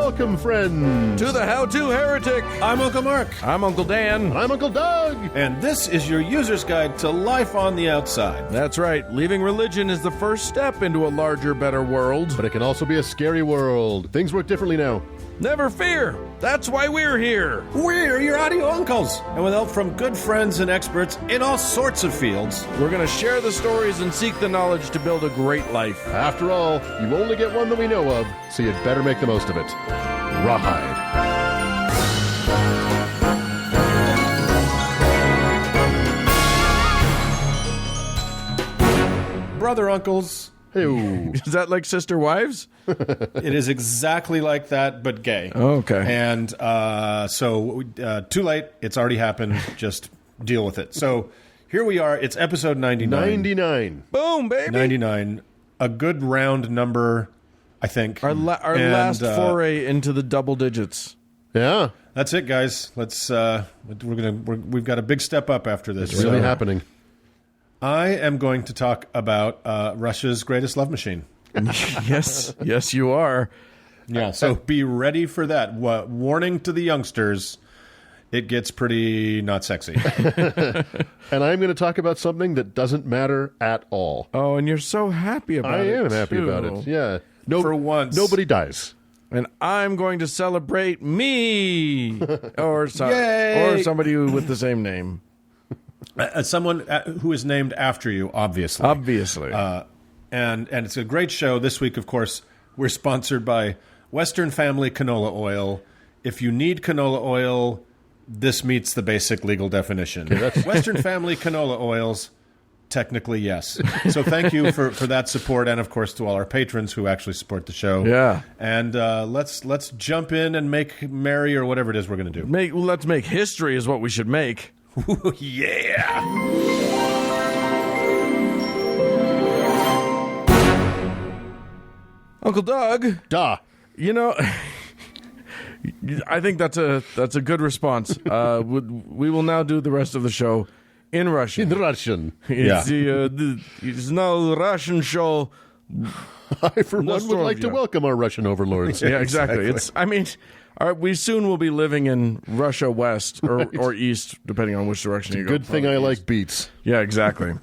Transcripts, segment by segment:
Welcome, friends, to the How-To Heretic. I'm Uncle Mark. I'm Uncle Dan. And I'm Uncle Doug. And this is your user's guide to life on the outside. That's right. Leaving religion is the first step into a larger, better world. But it can also be a scary world. Things work differently now. Never fear. That's why we're here. We're your audio uncles. And with help from good friends and experts in all sorts of fields, we're going to share the stories and seek the knowledge to build a great life. After all, you only get one that we know of, so you'd better make the most of it. Rawhide. Brother uncles. Hey-oo. Is that like sister wives? It is exactly like that, but gay. Oh, okay. And so, too late. It's already happened. Just deal with it. So, here we are. It's episode 99. 99. Boom, baby. 99. A good round number, I think. Our last foray into the double digits. Yeah. That's it, guys. Let's. We've got a big step up after this. It's really happening. I am going to talk about Russia's greatest love machine. Yes, you are. Yeah, so be ready for that. Warning to the youngsters, it gets pretty not sexy. And I'm going to talk about something that doesn't matter at all. Oh, and you're so happy about it. I am happy about it, yeah. For once. Nobody dies. And I'm going to celebrate me. Or somebody with the same name. Someone who is named after you, obviously. Obviously. And it's a great show. This week, of course, we're sponsored by Western Family Canola Oil. If you need canola oil, this meets the basic legal definition. Western Family Canola Oils, technically, yes. So thank you for that support, and, of course, to all our patrons who actually support the show. Yeah. And let's jump in and make merry or whatever it is we're going to do. Let's make history is what we should make. Yeah. Uncle Doug. Duh. You know, I think that's a good response. We will now do the rest of the show in Russian. In Russian. It's now Russian show. I, for one, would like to welcome our Russian overlords. Yeah, exactly. We soon will be living in Russia West or East, depending on which direction you go. Good thing I like beets. Yeah, exactly.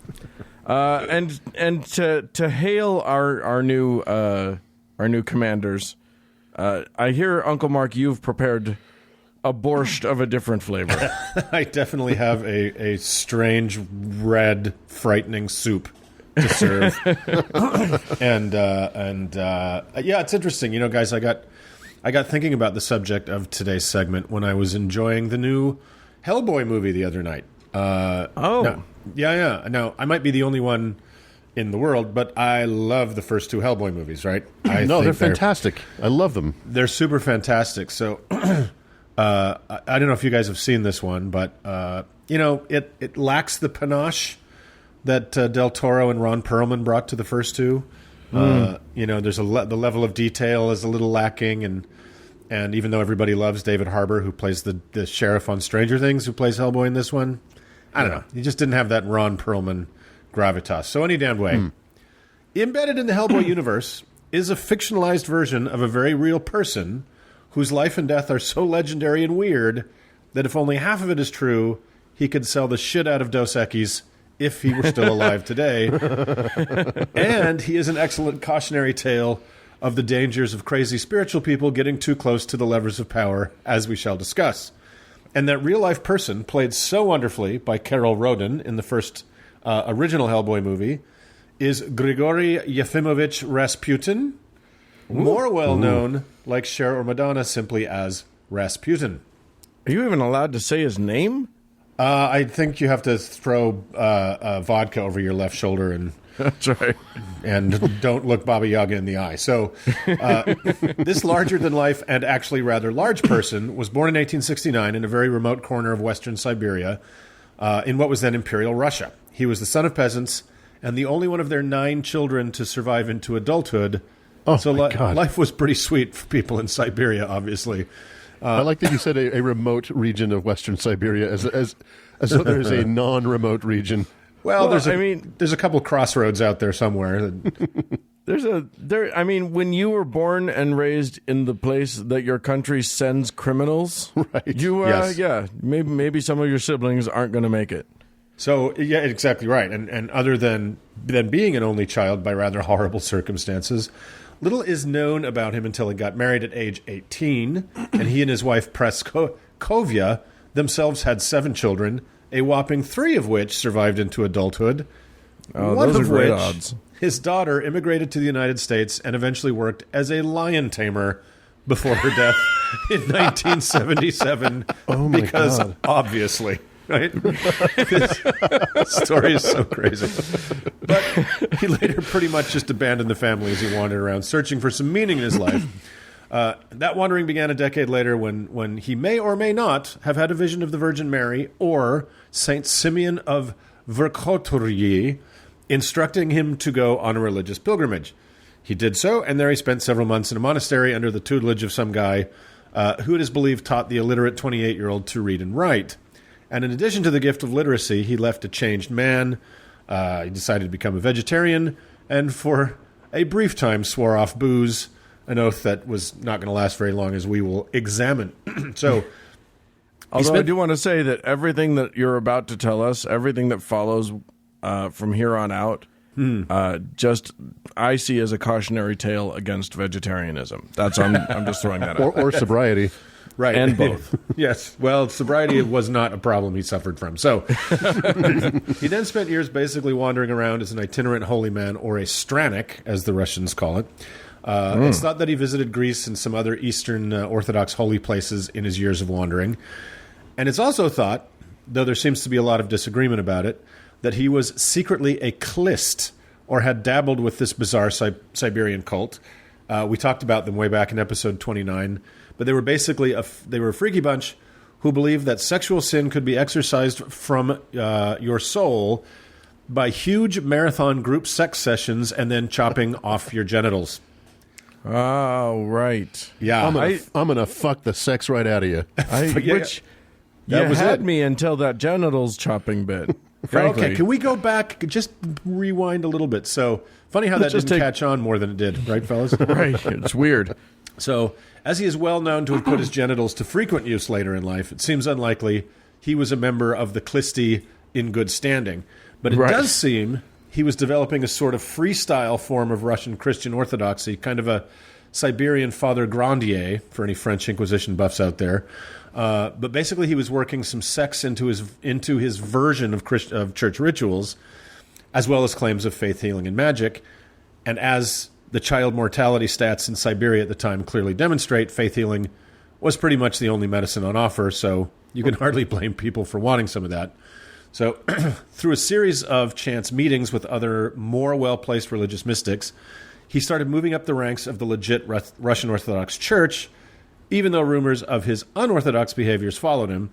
And to hail our new commanders, I hear, Uncle Mark, you've prepared a borscht of a different flavor. I definitely have a strange, red, frightening soup to serve. and yeah, it's interesting. You know, guys, I got thinking about the subject of today's segment when I was enjoying the new Hellboy movie the other night. Oh. Yeah. Now, I might be the only one in the world, but I love the first two Hellboy movies, right? They're fantastic. I love them. They're super fantastic. So I don't know if you guys have seen this one, but, it lacks the panache that Del Toro and Ron Perlman brought to the first two. There's the level of detail is a little lacking, and even though everybody loves David Harbour, who plays the sheriff on Stranger Things, who plays Hellboy in this one, I don't know. He just didn't have that Ron Perlman gravitas. So any damn way. Embedded in the Hellboy universe is a fictionalized version of a very real person whose life and death are so legendary and weird that if only half of it is true, he could sell the shit out of Dos Equis if he were still alive today. And he is an excellent cautionary tale of the dangers of crazy spiritual people getting too close to the levers of power, as we shall discuss. And that real-life person, played so wonderfully by Carol Roden in the first original Hellboy movie, is Grigori Yefimovich Rasputin, more well-known, like Cher or Madonna, simply as Rasputin. Are you even allowed to say his name? I think you have to throw vodka over your left shoulder and that's right. And don't look Baba Yaga in the eye. So this larger-than-life and actually rather large person was born in 1869 in a very remote corner of western Siberia in what was then Imperial Russia. He was the son of peasants and the only one of their 9 children to survive into adulthood. Oh, so my God. Life was pretty sweet for people in Siberia, obviously. I like that you said a remote region of Western Siberia as though there's a non-remote region. Well, there's a couple crossroads out there somewhere. I mean, when you were born and raised in the place that your country sends criminals, Right. Yes. maybe some of your siblings aren't going to make it. So, yeah, exactly right. And other than being an only child by rather horrible circumstances, little is known about him until he got married at age 18, and he and his wife Praskovia themselves had 7 children, a whopping 3 of which survived into adulthood. Oh, One those are of great which, odds. his daughter immigrated to the United States and eventually worked as a lion tamer before her death in 1977. Oh, my because God. obviously, right? This story is so crazy. But he later pretty much just abandoned the family as he wandered around searching for some meaning in his life. That wandering began a decade later when he may or may not have had a vision of the Virgin Mary or Saint Simeon of Verkhoturye instructing him to go on a religious pilgrimage. He did so, and there he spent several months in a monastery under the tutelage of some guy who it is believed taught the illiterate 28-year-old to read and write. And in addition to the gift of literacy, he left a changed man. He decided to become a vegetarian, and for a brief time swore off booze, an oath that was not going to last very long, as we will examine. So, Although I do want to say that everything that you're about to tell us, everything that follows from here on out, just I see as a cautionary tale against vegetarianism. That's I'm just throwing that out. Or sobriety. right, And both. Yes. Well, sobriety was not a problem he suffered from. So he then spent years basically wandering around as an itinerant holy man, or a stranic, as the Russians call it. It's thought that he visited Greece and some other Eastern Orthodox holy places in his years of wandering. And it's also thought, though there seems to be a lot of disagreement about it, that he was secretly a Klist, or had dabbled with this bizarre Siberian cult. We talked about them way back in episode 29, but they were basically they were a freaky bunch who believed that sexual sin could be exorcised from your soul by huge marathon group sex sessions and then chopping off your genitals. Oh, right. Yeah. I'm gonna fuck the sex right out of you. Which That you was had it. me until that genitals chopping bit. Frankly. Okay, can we go back, just rewind a little bit? So, funny how that just didn't catch on more than it did, right, fellas? Right. It's weird. So, as he is well known to have put his genitals to frequent use later in life, it seems unlikely he was a member of the Klisti in good standing. But it Right. does seem he was developing a sort of freestyle form of Russian Christian orthodoxy, kind of a Siberian Father Grandier, for any French Inquisition buffs out there. But basically, he was working some sex into his version of church rituals, as well as claims of faith healing and magic. And as the child mortality stats in Siberia at the time clearly demonstrate, faith healing was pretty much the only medicine on offer, so you can hardly blame people for wanting some of that. So through a series of chance meetings with other more well-placed religious mystics, he started moving up the ranks of the legit Russian Orthodox Church, even though rumors of his unorthodox behaviors followed him.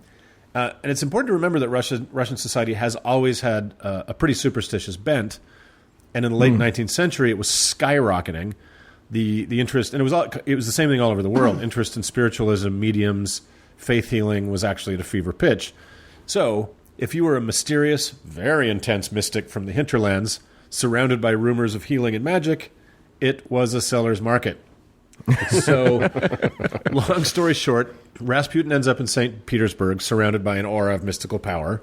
And it's important to remember that Russian society has always had a pretty superstitious bent, and in the late 19th century, it was skyrocketing. The interest, and it was the same thing all over the world. Interest in spiritualism, mediums, faith healing was actually at a fever pitch. So, if you were a mysterious, very intense mystic from the hinterlands, surrounded by rumors of healing and magic, it was a seller's market. So, long story short, Rasputin ends up in St. Petersburg, surrounded by an aura of mystical power.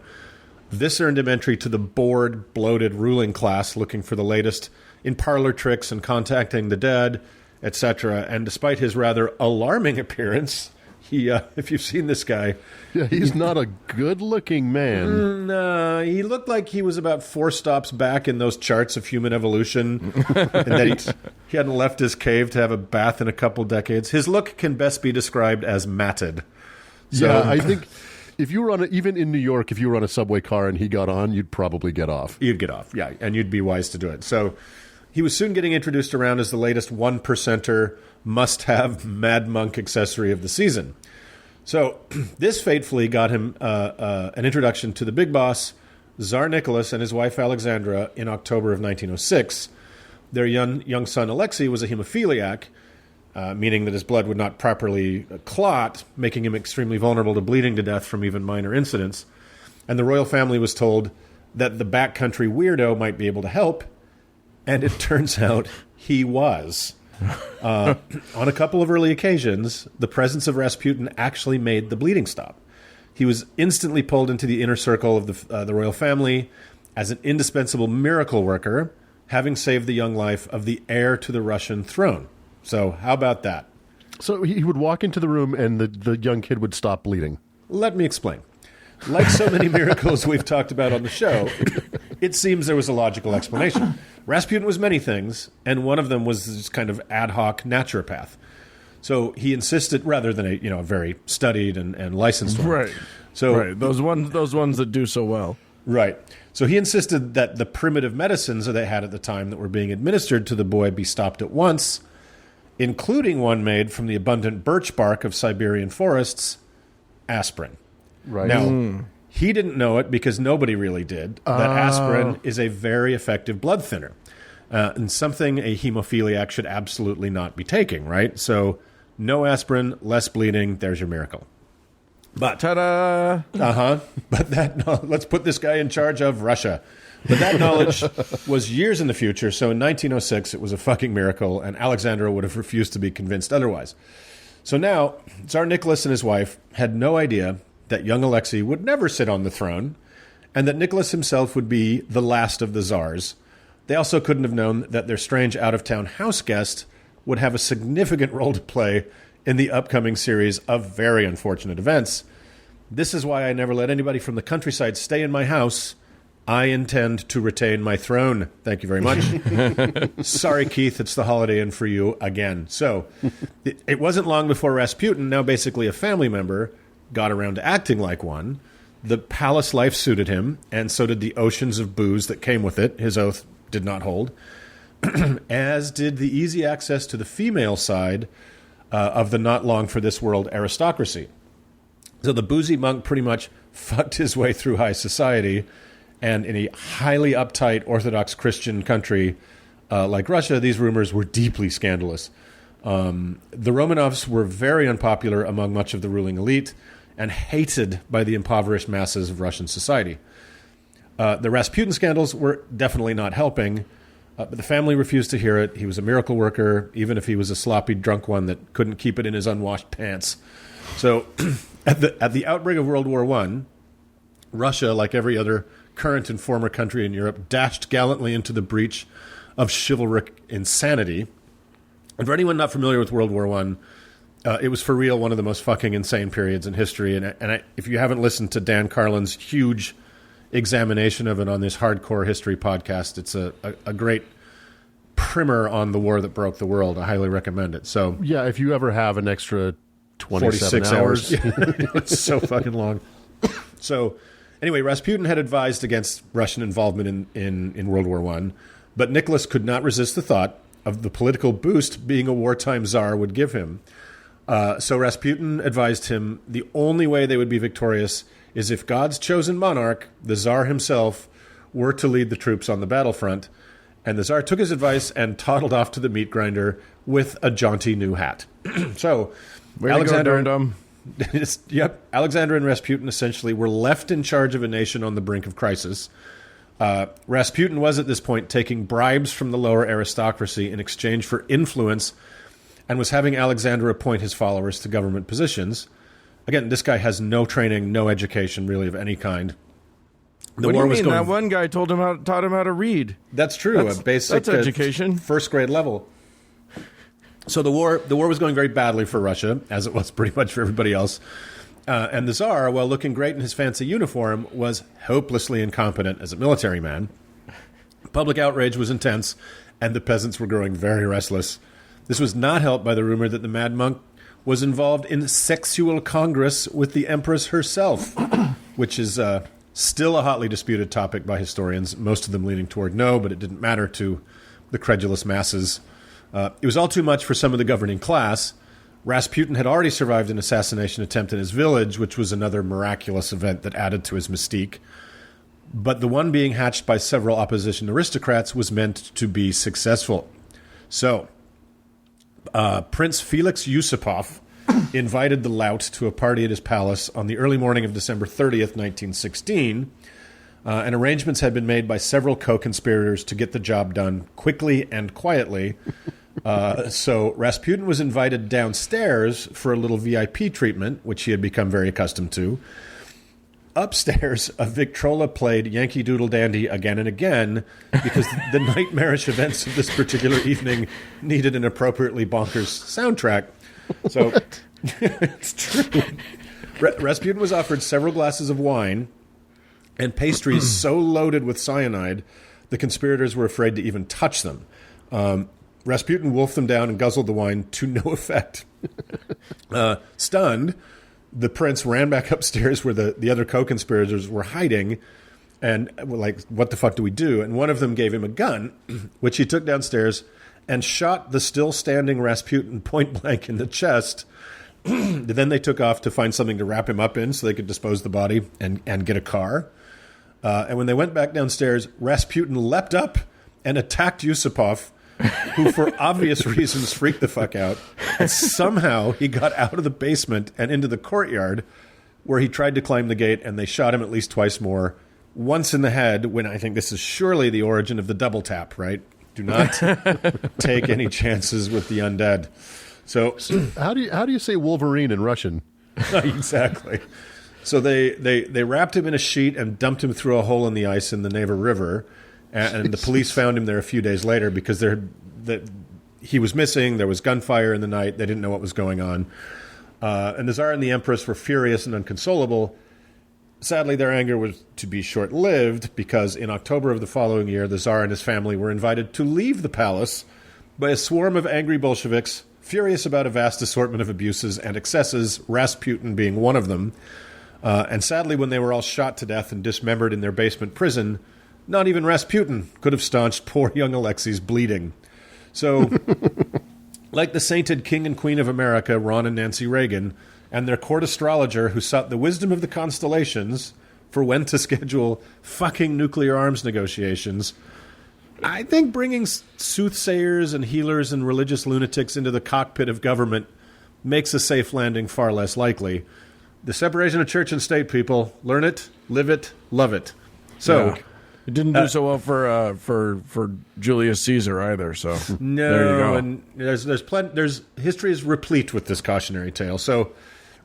This earned him entry to the bored, bloated ruling class looking for the latest in parlor tricks and contacting the dead, etc. And despite his rather alarming appearance, if you've seen this guy... Yeah, he's not a good-looking man. No, he looked like he was about 4 stops back in those charts of human evolution, and that he hadn't left his cave to have a bath in a couple decades. His look can best be described as matted. So, Yeah, I think if you were even in New York, if you were on a subway car and he got on, you'd probably get off. You'd get off, yeah, and you'd be wise to do it. So he was soon getting introduced around as the latest 1%er must-have Mad Monk accessory of the season. So this fatefully got him an introduction to the big boss, Tsar Nicholas, and his wife Alexandra in October of 1906. Their young son Alexei was a hemophiliac, meaning that his blood would not properly clot, making him extremely vulnerable to bleeding to death from even minor incidents. And the royal family was told that the backcountry weirdo might be able to help. And it turns out he was. On a couple of early occasions, the presence of Rasputin actually made the bleeding stop. He was instantly pulled into the inner circle of the royal family as an indispensable miracle worker, having saved the young life of the heir to the Russian throne. So how about that? So he would walk into the room and the young kid would stop bleeding. Let me explain. Like so many miracles we've talked about on the show, it seems there was a logical explanation. Rasputin was many things, and one of them was this kind of ad hoc naturopath. So he insisted, rather than a very studied and licensed one. Right. So right. Those ones that do so well. Right. So he insisted that the primitive medicines that they had at the time that were being administered to the boy be stopped at once, including one made from the abundant birch bark of Siberian forests, aspirin. Right. Now, he didn't know it because nobody really did, that aspirin is a very effective blood thinner, and something a hemophiliac should absolutely not be taking, right? So no aspirin, less bleeding, there's your miracle. But Ta-da! But let's put this guy in charge of Russia. But that knowledge was years in the future, so in 1906 it was a fucking miracle, and Alexandra would have refused to be convinced otherwise. So now, Tsar Nicholas and his wife had no idea that young Alexei would never sit on the throne, and that Nicholas himself would be the last of the czars. They also couldn't have known that their strange out-of-town house guest would have a significant role to play in the upcoming series of very unfortunate events. This is why I never let anybody from the countryside stay in my house. I intend to retain my throne. Thank you very much. Sorry, Keith, it's the holiday inn for you again. So it wasn't long before Rasputin, now basically a family member, got around to acting like one. The palace life suited him, and so did the oceans of booze that came with it. His oath did not hold. As did the easy access to the female side of the not-long-for-this-world aristocracy. So the boozy monk pretty much fucked his way through high society, and in a highly uptight Orthodox Christian country like Russia, these rumors were deeply scandalous. The Romanovs were very unpopular among much of the ruling elite and hated by the impoverished masses of Russian society. The Rasputin scandals were definitely not helping, but the family refused to hear it. He was a miracle worker, even if he was a sloppy drunk one that couldn't keep it in his unwashed pants. So at the outbreak of World War I, Russia, like every other current and former country in Europe, dashed gallantly into the breach of chivalric insanity. And for anyone not familiar with World War I, it was for real one of the most fucking insane periods in history. And if you haven't listened to Dan Carlin's huge examination of it on this Hardcore History podcast, it's a great primer on the war that broke the world. I highly recommend it. So yeah, if you ever have an extra 27 46 hours. Yeah, it's so fucking long. So anyway, Rasputin had advised against Russian involvement in World War I, but Nicholas could not resist the thought of the political boost being a wartime czar would give him. So Rasputin advised him the only way they would be victorious is if God's chosen monarch, the Tsar himself, were to lead the troops on the battlefront. And the Tsar took his advice and toddled off to the meat grinder with a jaunty new hat. So Alexander and Rasputin essentially were left in charge of a nation on the brink of crisis. Rasputin was at this point taking bribes from the lower aristocracy in exchange for influence and was having Alexander appoint his followers to government positions. Again, this guy has no training, no education really of any kind. What do you mean? That one guy taught him how to read. That's true. A basic that's education. First grade level. So the war was going very badly for Russia, as it was pretty much for everybody else. And the Tsar, while looking great in his fancy uniform, was hopelessly incompetent as a military man. Public outrage was intense, and the peasants were growing very restless. This was not helped by the rumor that the Mad Monk was involved in sexual congress with the Empress herself, which is still a hotly disputed topic by historians, most of them leaning toward no, but it didn't matter to the credulous masses. It was all too much for some of the governing class. Rasputin had already survived an assassination attempt in his village, which was another miraculous event that added to his mystique. But the one being hatched by several opposition aristocrats was meant to be successful. So, Prince Felix Yusupov invited the lout to a party at his palace on the early morning of December 30th, 1916. and arrangements had been made by several co-conspirators to get the job done quickly and quietly. So Rasputin was invited downstairs for a little VIP treatment, which he had become very accustomed to. Upstairs, a Victrola played Yankee Doodle Dandy again and again because the nightmarish events of this particular evening needed an appropriately bonkers soundtrack. So it's true. Rasputin was offered several glasses of wine and pastries so loaded with cyanide, the conspirators were afraid to even touch them. Rasputin wolfed them down and guzzled the wine to no effect. Stunned, the prince ran back upstairs where the other co-conspirators were hiding and were like, what the fuck do we do? And one of them gave him a gun, which he took downstairs and shot the still standing Rasputin point blank in the chest. Then they took off to find something to wrap him up in so they could dispose the body and get a car. And when they went back downstairs, Rasputin leapt up and attacked Yusupov, who for obvious reasons freaked the fuck out. And somehow he got out of the basement and into the courtyard where he tried to climb the gate, and they shot him at least twice more. Once in the head, when I think this is surely the origin of the double tap, right? Do not take any chances with the undead. So how do you say Wolverine in Russian? Exactly. So they wrapped him in a sheet and dumped him through a hole in the ice in the Neva River. And the police found him there a few days later because he was missing. There was gunfire in the night. They didn't know what was going on. And the Tsar and the Empress were furious and inconsolable. Sadly, their anger was to be short-lived because in October of the following year, the Tsar and his family were invited to leave the palace by a swarm of angry Bolsheviks, furious about a vast assortment of abuses and excesses, Rasputin being one of them. And sadly, when they were all shot to death and dismembered in their basement prison, not even Rasputin could have staunched poor young Alexei's bleeding. So, like the sainted King and Queen of America, Ron and Nancy Reagan, and their court astrologer who sought the wisdom of the constellations for when to schedule fucking nuclear arms negotiations, I think bringing soothsayers and healers and religious lunatics into the cockpit of government makes a safe landing far less likely. The separation of church and state, people. Learn it, live it, love it. So... Yeah. It didn't do so well for Julius Caesar either. So no, there you go. And there's history is replete with this cautionary tale. So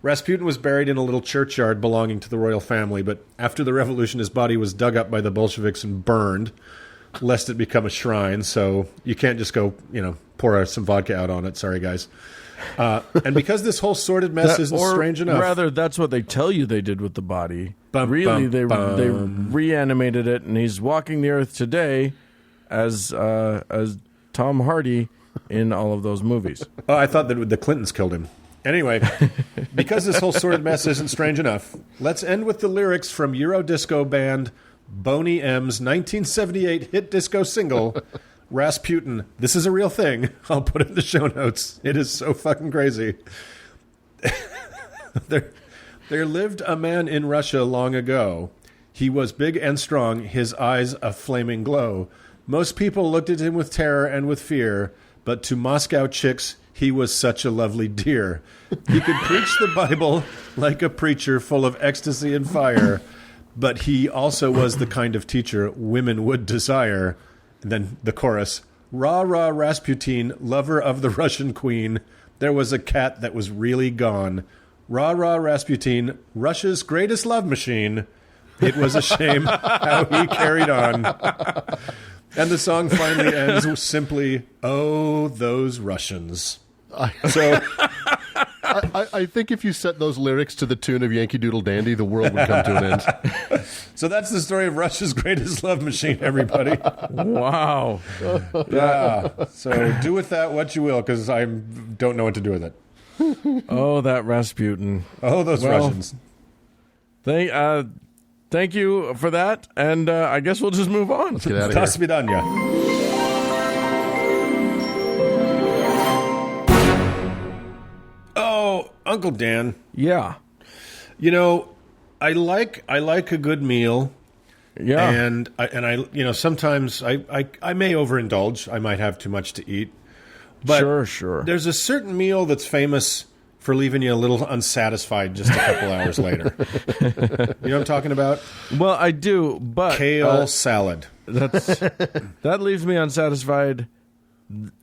Rasputin was buried in a little churchyard belonging to the royal family, but after the revolution, his body was dug up by the Bolsheviks and burned, lest it become a shrine. So you can't just go, pour some vodka out on it. Sorry, guys. And because this whole sordid mess isn't strange enough, rather, that's what they tell you they did with the body. They reanimated it, and he's walking the earth today as Tom Hardy in all of those movies. Oh, I thought that the Clintons killed him. Anyway, because this whole sordid mess isn't strange enough, let's end with the lyrics from Eurodisco band Boney M's 1978 hit disco single, Rasputin. This is a real thing. I'll put it in the show notes. It is so fucking crazy. There lived a man in Russia long ago. He was big and strong, his eyes a flaming glow. Most people looked at him with terror and with fear, but to Moscow chicks, he was such a lovely dear. He could preach the Bible like a preacher full of ecstasy and fire, but he also was the kind of teacher women would desire. And then the chorus, rah, rah, Rasputin, lover of the Russian queen. There was a cat that was really gone. Rah, rah, Rasputin, Russia's greatest love machine. It was a shame how he carried on. And the song finally ends simply, oh, those Russians. I think if you set those lyrics to the tune of Yankee Doodle Dandy, the world would come to an end. So that's the story of Russia's greatest love machine, everybody. Wow. Yeah. So do with that what you will, because I don't know what to do with it. Oh, that Rasputin. Oh, those Russians. Thank you for that, and I guess we'll just move on. Let's get out of До here. свидания. Oh, Uncle Dan. Yeah. I like a good meal. Yeah. And I sometimes I may overindulge. I might have too much to eat. But sure. there's a certain meal that's famous for leaving you a little unsatisfied just a couple hours later. You know what I'm talking about? Well, I do, but Kale salad. That leaves me unsatisfied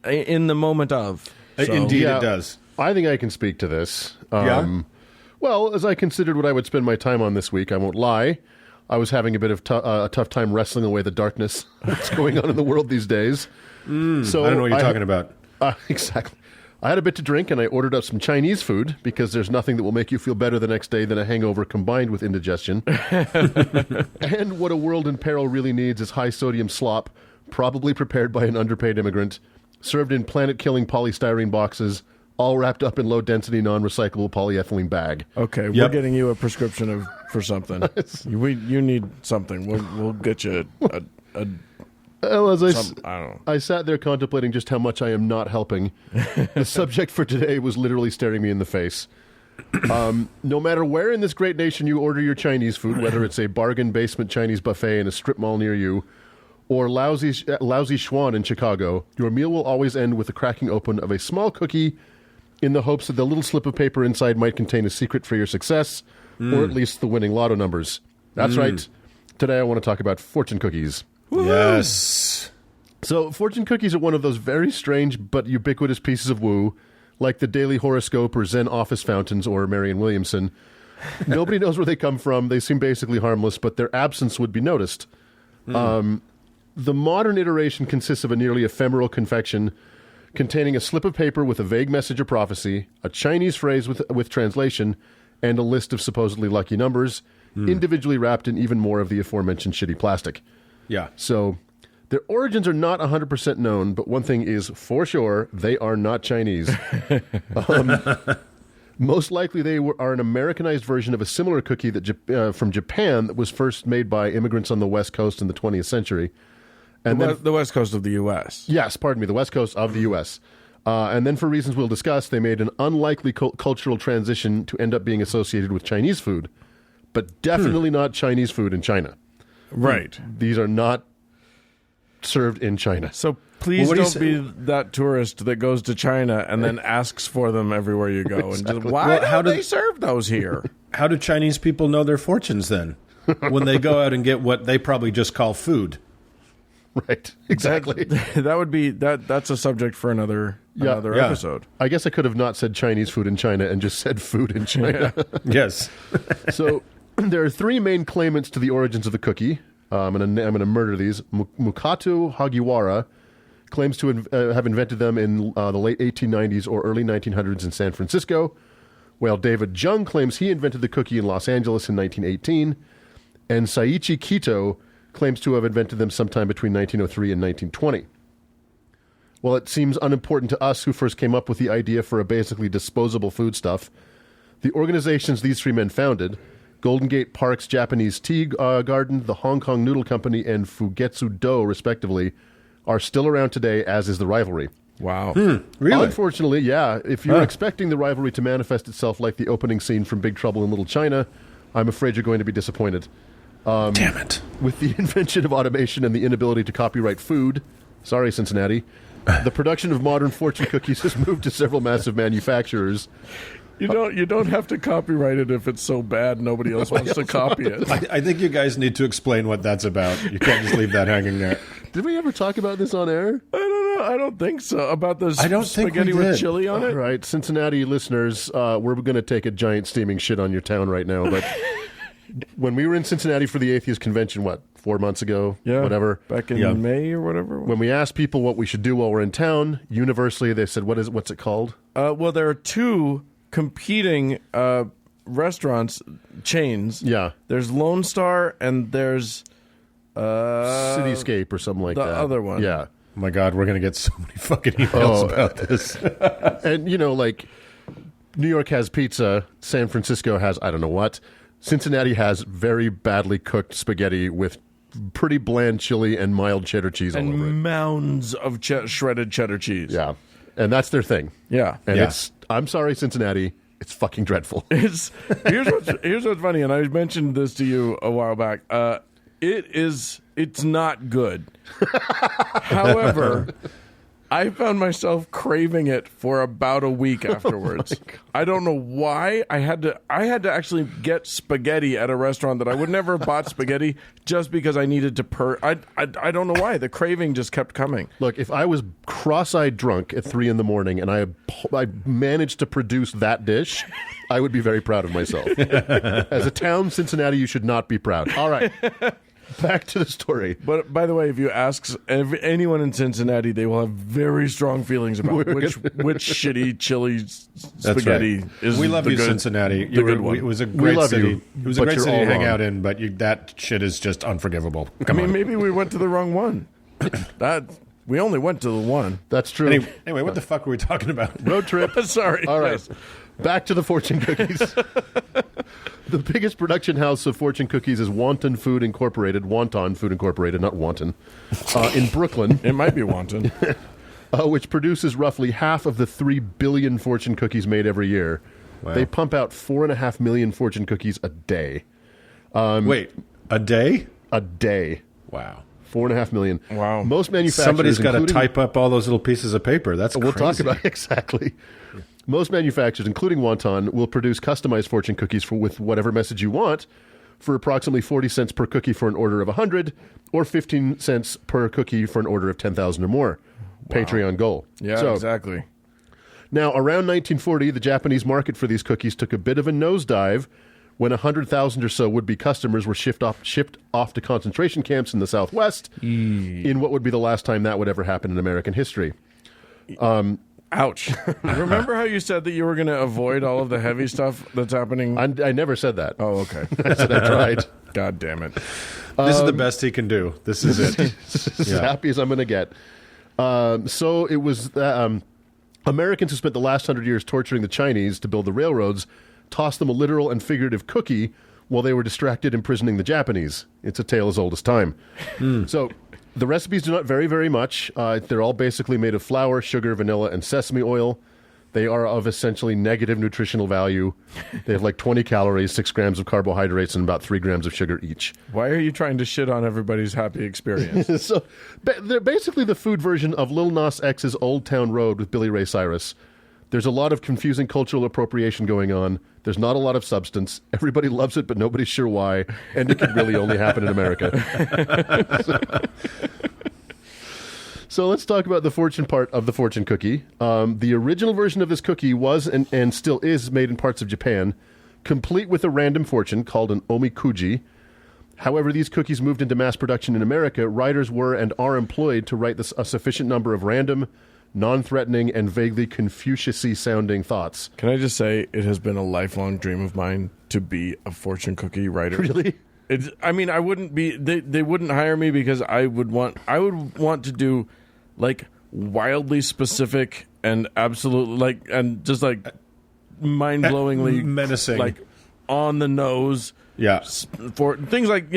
in the moment of. So. Indeed, it does. I think I can speak to this. Yeah? Well, as I considered what I would spend my time on this week, I won't lie. I was having a bit of a tough time wrestling away the darkness that's going on in the world these days. So I don't know what you're talking about. Exactly. I had a bit to drink, and I ordered up some Chinese food because there's nothing that will make you feel better the next day than a hangover combined with indigestion. And what a world in peril really needs is high-sodium slop, probably prepared by an underpaid immigrant, served in planet-killing polystyrene boxes, all wrapped up in low-density, non-recyclable polyethylene bag. Okay, we're getting you a prescription for something. You need something. We'll get you a Well, as I don't know. I sat there contemplating just how much I am not helping. The subject for today was literally staring me in the face. No matter where in this great nation you order your Chinese food, whether it's a bargain basement Chinese buffet in a strip mall near you, or lousy Schwan in Chicago, your meal will always end with the cracking open of a small cookie in the hopes that the little slip of paper inside might contain a secret for your success, or at least the winning lotto numbers. That's right. Today I want to talk about fortune cookies. Woo-hoo. Yes. So fortune cookies are one of those very strange but ubiquitous pieces of woo, like the Daily Horoscope or Zen Office Fountains or Marianne Williamson. Nobody knows where they come from. They seem basically harmless, but their absence would be noticed. The modern iteration consists of a nearly ephemeral confection containing a slip of paper with a vague message or prophecy, a Chinese phrase with translation, and a list of supposedly lucky numbers, individually wrapped in even more of the aforementioned shitty plastic. Yeah. So their origins are not 100% known, but one thing is for sure, they are not Chinese. Most likely they are an Americanized version of a similar cookie that from Japan that was first made by immigrants on the West Coast in the 20th century. And the West Coast of the U.S. Yes, pardon me, the West Coast of the U.S. And then for reasons we'll discuss, they made an unlikely cultural transition to end up being associated with Chinese food, but definitely not Chinese food in China. Right. These are not served in China. So please don't be that tourist that goes to China and then asks for them everywhere you go. Exactly. And just, why don't they serve those here? How do Chinese people know their fortunes then? When they go out and get what they probably just call food. Right. Exactly. That would be that's a subject for another episode. I guess I could have not said Chinese food in China and just said food in China. Yes. So there are three main claimants to the origins of the cookie. I'm going to murder these. Mukatu Hagiwara claims to have invented them in the late 1890s or early 1900s in San Francisco, while David Jung claims he invented the cookie in Los Angeles in 1918, and Saiichi Kito claims to have invented them sometime between 1903 and 1920. While it seems unimportant to us who first came up with the idea for a basically disposable foodstuff, the organizations these three men founded, Golden Gate Park's Japanese Tea Garden, the Hong Kong Noodle Company, and Fugetsu Do, respectively, are still around today, as is the rivalry. Wow. Really? Unfortunately, yeah. If you're expecting the rivalry to manifest itself like the opening scene from Big Trouble in Little China, I'm afraid you're going to be disappointed. Damn it. With the invention of automation and the inability to copyright food, sorry, Cincinnati, the production of modern fortune cookies has moved to several massive manufacturers. You don't have to copyright it if it's so bad nobody else wants to copy it. I think you guys need to explain what that's about. You can't just leave that hanging there. Did we ever talk about this on air? I don't know. I don't think so. About the spaghetti we with did. chili on it? All right, Cincinnati listeners, we're going to take a giant steaming shit on your town right now. But when we were in Cincinnati for the Atheist Convention, 4 months ago? Yeah. Whatever. Back in May or whatever. When we asked people what we should do while we're in town, universally they said, what's it called? Well, there are two competing restaurants chains. Yeah. There's Lone Star and there's Cityscape or something like the that. other one. Yeah. Oh my God, we're going to get so many fucking emails about this. And, like New York has pizza, San Francisco has I don't know what. Cincinnati has very badly cooked spaghetti with pretty bland chili and mild cheddar cheese all over it. And mounds of shredded cheddar cheese. Yeah. And that's their thing. Yeah. And I'm sorry, Cincinnati, it's fucking dreadful. Here's what's funny, and I mentioned this to you a while back. It's not good. However, I found myself craving it for about a week afterwards. I don't know why. I had to actually get spaghetti at a restaurant that I would never have bought spaghetti just because I needed to I don't know why. The craving just kept coming. Look, if I was cross-eyed drunk at 3 a.m. and I managed to produce that dish, I would be very proud of myself. As a town, Cincinnati, you should not be proud. All right. Back to the story. But by the way, if you ask anyone in Cincinnati, they will have very strong feelings about which shitty chili spaghetti is. We love the you, good, Cincinnati. The good one. It was a great love city. you, It was a but great you're city to all hang wrong. out in, but that shit is just unforgivable. Come on. Maybe we went to the wrong one. We only went to the one. That's true. Anyway, what the fuck were we talking about? Road trip. Sorry. All right. Yes. Back to the fortune cookies. The biggest production house of fortune cookies is Wonton Food Incorporated, not Wonton, in Brooklyn, It might be wanton. which produces roughly half of the 3 billion fortune cookies made every year. Wow. They pump out 4.5 million fortune cookies a day. Wait, a day? A day. Wow. 4.5 million. Wow. Most manufacturers, Somebody's got to including- type up all those little pieces of paper. That's We'll crazy. talk about it, exactly. Most manufacturers, including Wonton, will produce customized fortune cookies with whatever message you want for approximately 40 cents per cookie for an order of 100 or 15 cents per cookie for an order of 10,000 or more. Patreon goal. Yeah, So, exactly. Now, around 1940, the Japanese market for these cookies took a bit of a nosedive when 100,000 or so would-be customers were shipped off to concentration camps in the Southwest in what would be the last time that would ever happen in American history. Ouch. Remember how you said that you were going to avoid all of the heavy stuff that's happening? I never said that. Oh, okay. I said I tried. God damn it. This is the best he can do. This is it. As happy as I'm going to get. So it was Americans who spent the last 100 years torturing the Chinese to build the railroads tossed them a literal and figurative cookie while they were distracted imprisoning the Japanese. It's a tale as old as time. So the recipes do not vary very much. They're all basically made of flour, sugar, vanilla, and sesame oil. They are of essentially negative nutritional value. They have like 20 calories, 6 grams of carbohydrates, and about 3 grams of sugar each. Why are you trying to shit on everybody's happy experience? So they're basically the food version of Lil Nas X's Old Town Road with Billy Ray Cyrus. There's a lot of confusing cultural appropriation going on. There's not a lot of substance. Everybody loves it, but nobody's sure why. And it can really only happen in America. So let's talk about the fortune part of the fortune cookie. The original version of this cookie was and still is made in parts of Japan, complete with a random fortune called an omikuji. However, these cookies moved into mass production in America. Writers were and are employed to write a sufficient number of random, non-threatening, and vaguely Confucius-y sounding thoughts. Can I just say it has been a lifelong dream of mine to be a fortune cookie writer? Really? I wouldn't be. They wouldn't hire me because I would want to do like wildly specific and absolute mind-blowingly menacing, like on the nose. Yeah. For things like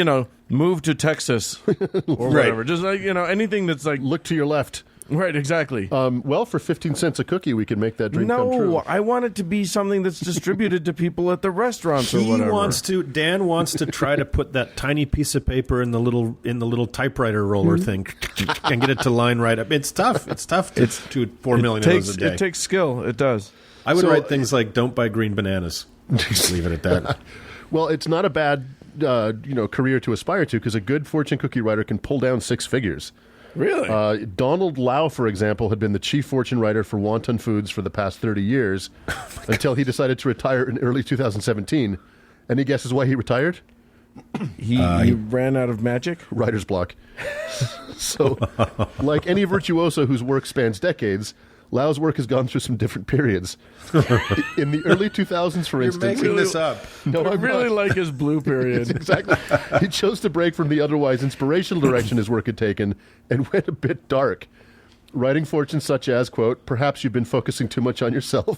move to Texas or whatever. Just like anything that's like Look to your left. right. Exactly. Well, for 15 cents a cookie, we can make that dream come true. No, I want it to be something that's distributed to people at the restaurants or He whatever. Dan wants to try to put that tiny piece of paper in the little typewriter roller thing and get it to line right up. It's tough. It's tough to do 4 million of those a day. It takes skill. It does. I would So- write things like "Don't buy green bananas." Just leave it at that. Well, it's not a bad career to aspire to because a good fortune cookie writer can pull down 6 figures. Really? Donald Lau, for example, had been the chief fortune writer for Wonton Foods for the past 30 years until he decided to retire in early 2017. Any guesses why he retired? He ran out of magic? Writer's block. So, like any virtuoso whose work spans decades, Lau's work has gone through some different periods. In the early 2000s, for You're instance... making this up. No, I I'm really not. like his blue period. Exactly. He chose to break from the otherwise inspirational direction his work had taken and went a bit dark, writing fortunes such as, quote, "Perhaps you've been focusing too much on yourself.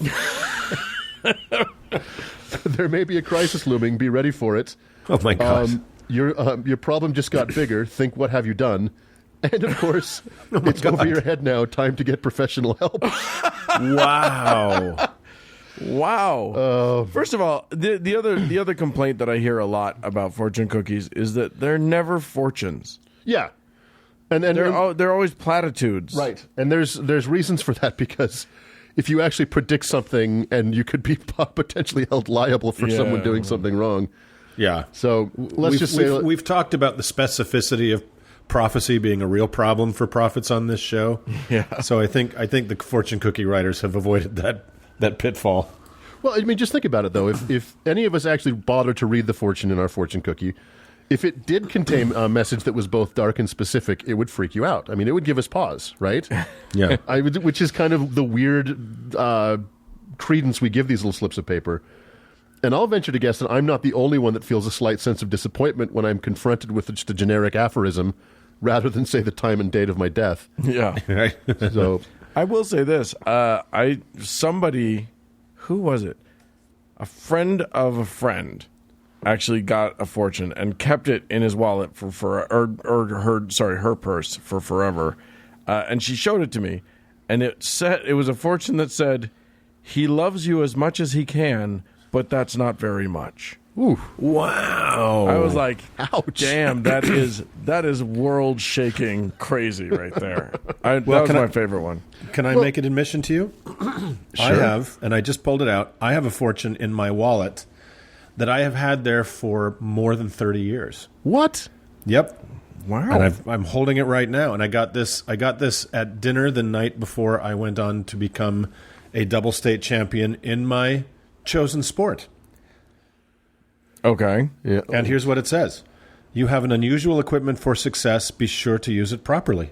There may be a crisis looming. Be ready for it. Oh my God! Your problem just got bigger. Think, what have you done?" And of course, it's over your head now. Time to get professional help. Wow. Wow. First of all, the other complaint that I hear a lot about fortune cookies is that they're never fortunes. Yeah. And they're always platitudes. right. And there's reasons for that, because if you actually predict something and you could be potentially held liable for someone doing something wrong. Yeah. So we've talked about the specificity of prophecy being a real problem for prophets on this show. Yeah. So I think the fortune cookie writers have avoided that pitfall. Well, I mean, just think about it, though. If any of us actually bothered to read the fortune in our fortune cookie, if it did contain a message that was both dark and specific, it would freak you out. I mean, it would give us pause, right? Yeah. Which is kind of the weird credence we give these little slips of paper. And I'll venture to guess that I'm not the only one that feels a slight sense of disappointment when I'm confronted with just a generic aphorism rather than, say, the time and date of my death. Yeah. Right. So I will say this. Who was it? A friend of a friend actually got a fortune and kept it in his wallet her purse for forever. And she showed it to me, and it was a fortune that said, "He loves you as much as he can, but that's not very much." ooh, Wow. I was like, ouch. "Damn, that is world shaking crazy right there." That was my favorite one. Can I make an admission to you? I have, and I just pulled it out. I have a fortune in my wallet that I have had there for more than 30 years. What? Yep. Wow. And I'm holding it right now. And I got this at dinner the night before I went on to become a double state champion in my chosen sport. Okay. Yeah. And here's what it says. You have an unusual equipment for success. Be sure to use it properly.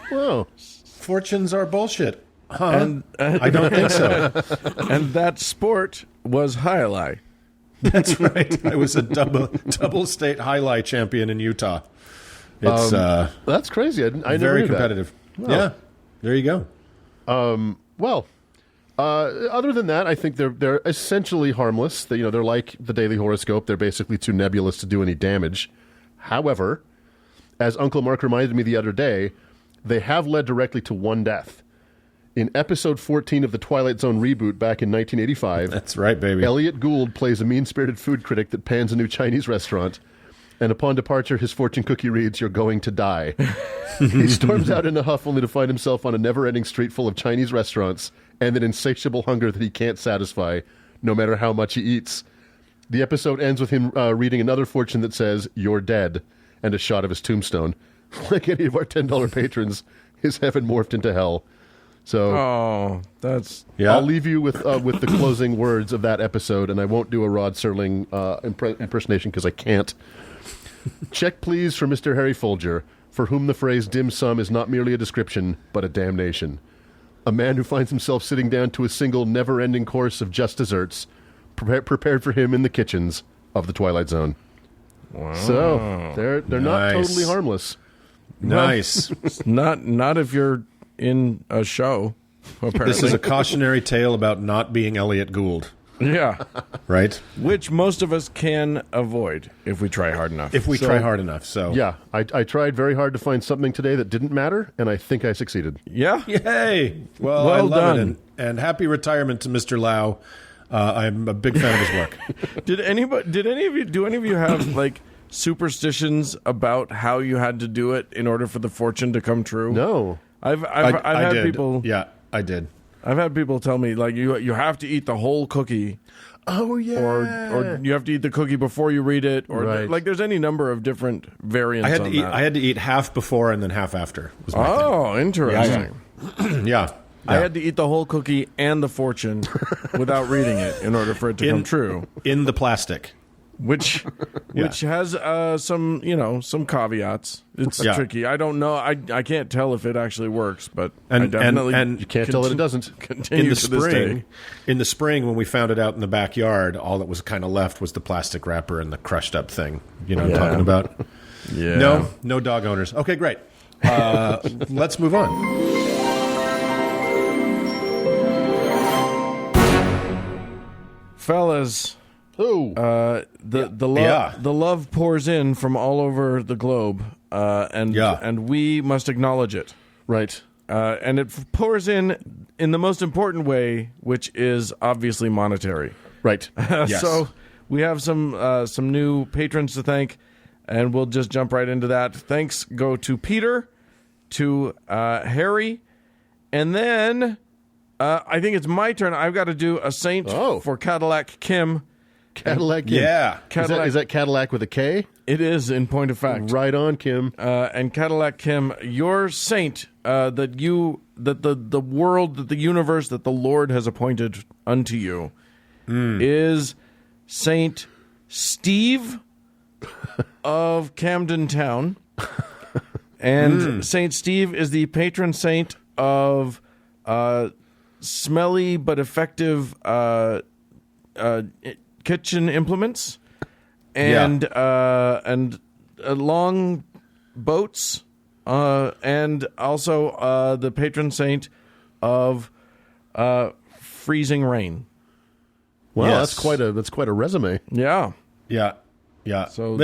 Whoa. Fortunes are bullshit. Huh? And I don't think so. and that sport was highlight. That's right. I was a double state highlight champion in Utah. It's That's crazy. I never very knew that. competitive. Wow. Yeah. There you go. Well, other than that, I think they're essentially harmless. They're like the daily horoscope. They're basically too nebulous to do any damage. However, as Uncle Mark reminded me the other day, they have led directly to one death. In episode 14 of the Twilight Zone reboot back in 1985, That's right, baby. Elliot Gould plays a mean-spirited food critic that pans a new Chinese restaurant, and upon departure, his fortune cookie reads, "You're going to die." He storms out in a huff only to find himself on a never-ending street full of Chinese restaurants and an insatiable hunger that he can't satisfy, no matter how much he eats. The episode ends with him reading another fortune that says, "You're dead," and a shot of his tombstone. Like any of our $10 patrons, his heaven morphed into hell. So That's Yeah. I'll leave you with the closing words of that episode, and I won't do a Rod Serling impersonation because I can't. Check, please, for Mr. Harry Folger, for whom the phrase dim sum is not merely a description, but a damnation. A man who finds himself sitting down to a single never-ending course of just desserts, prepared for him in the kitchens of the Twilight Zone. wow. So they're not Nice. totally harmless. Nice. Not if you're in a show. Apparently, This is a cautionary tale about not being Elliot Gould, yeah, right? which most of us can avoid if we try hard enough. If we try hard enough. So Yeah, I tried very hard to find something today that didn't matter, and I think I succeeded. yeah, Yay! Well, Well I love done. it, and happy retirement to Mr. Lau. I'm a big fan of his work. do any of you have like superstitions about how you had to do it in order for the fortune to come true? No. I've I had did. people. Yeah, I did. I've had people tell me like you have to eat the whole cookie, Oh, yeah. or you have to eat the cookie before you read it, or Right. like there's any number of different variants. I had on to eat. that. I had to eat half before and then half after. Was my Oh, interesting. thing. Yeah. I had to eat the whole cookie and the fortune without reading it in order for it to come true. in the plastic. Which has some caveats. It's Yeah. tricky. I don't know. I can't tell if it actually works, but And- I definitely and You can't tell that it doesn't. Continue In the to this day. spring, when we found it out in the backyard, all that was kind of left was the plastic wrapper and the crushed up thing. You know what I'm talking about? Yeah. No dog owners. Okay, great. Let's move on. Fellas, Oh, the love pours in from all over the globe, and we must acknowledge it. right. And it pours in the most important way, which is obviously monetary. Right. Yes. So we have some new patrons to thank. And we'll just jump right into that. Thanks go to Peter, to Harry, and then I think it's my turn. I've got to do a saint for Cadillac Kim. Cadillac Kim. Yeah. Is that Cadillac with a K? It is, in point of fact. Right on, Kim. And Cadillac Kim, your saint that the world, that the universe, that the Lord has appointed unto you is Saint Steve of Camden Town. And Saint Steve is the patron saint of smelly but effective kitchen implements and long boats, and also the patron saint of freezing rain. Wow, Yes. that's quite a resume. Yeah. Yeah. Yeah. So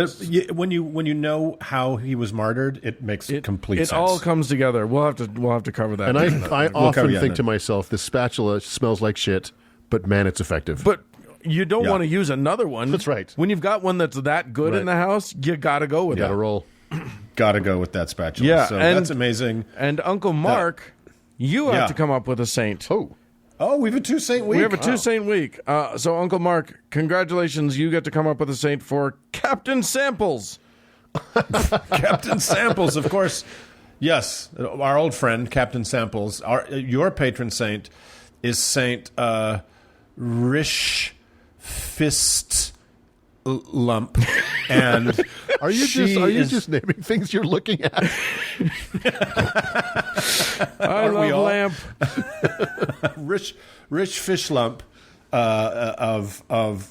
when you know how he was martyred, it makes complete sense. It all comes together. We'll have to cover that. And I often that think then. to myself, this spatula smells like shit, but man, it's effective. But you don't want to use another one. That's right. When you've got one that's that good in the house, you got to go with Gotta it. roll. Gotta go with that spatula. Yeah, So and- that's amazing. And Uncle Mark, you have Yeah. to come up with a saint. Oh, we have a 2 saint week. We have a 2 saint week. So, Uncle Mark, congratulations. You get to come up with a saint for Captain Samples. Captain Samples, of course. Yes, our old friend, Captain Samples. Your patron saint is Saint Rish Fist Lump. And Are you just naming things you're looking at? I we love all? lamp. Rich Fish Lump of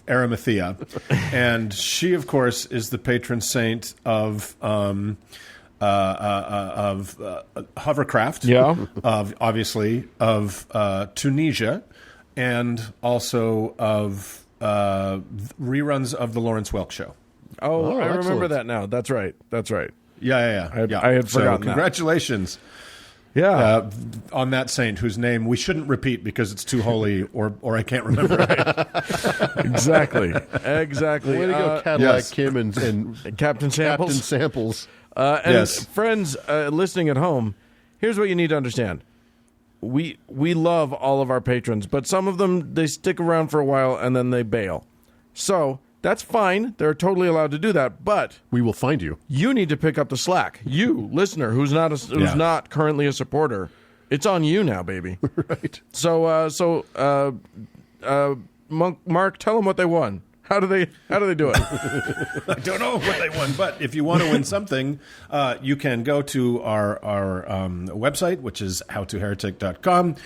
Arimathea, and she, of course, is the patron saint of hovercraft. Yeah. Obviously of Tunisia, and also of reruns of the Lawrence Welk Show. Oh, I remember excellent. that now. That's right. Yeah. I had So forgotten that. congratulations. Yeah. On that saint whose name we shouldn't repeat because it's too holy, or I can't remember it. Exactly. Way to go, Cadillac yes. Kim and Captain Samples. Captain Samples. And Yes. friends listening at home, here's what you need to understand. We love all of our patrons, but some of them, they stick around for a while and then they bail. So that's fine. They're totally allowed to do that. But We will find you. you need to pick up the slack. You, listener, who's not currently a supporter, it's on you now, baby. Right. So Mark, tell them what they won. How do they do it? I don't know what they won, but if you want to win something, you can go to our website, which is howtoheretic.com.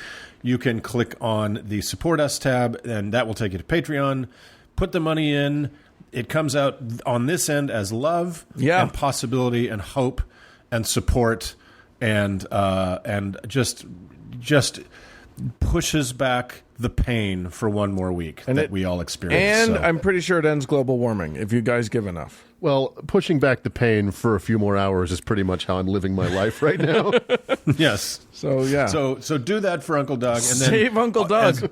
You can click on the Support Us tab, and that will take you to Patreon. Put the money in. It comes out on this end as love and possibility and hope and support and just pushes back the pain for one more week that we all experience. And So. I'm pretty sure it ends global warming if you guys give enough. Well, pushing back the pain for a few more hours is pretty much how I'm living my life right now. Yes. So yeah. So do that for Uncle Doug, and then Save Uncle Doug.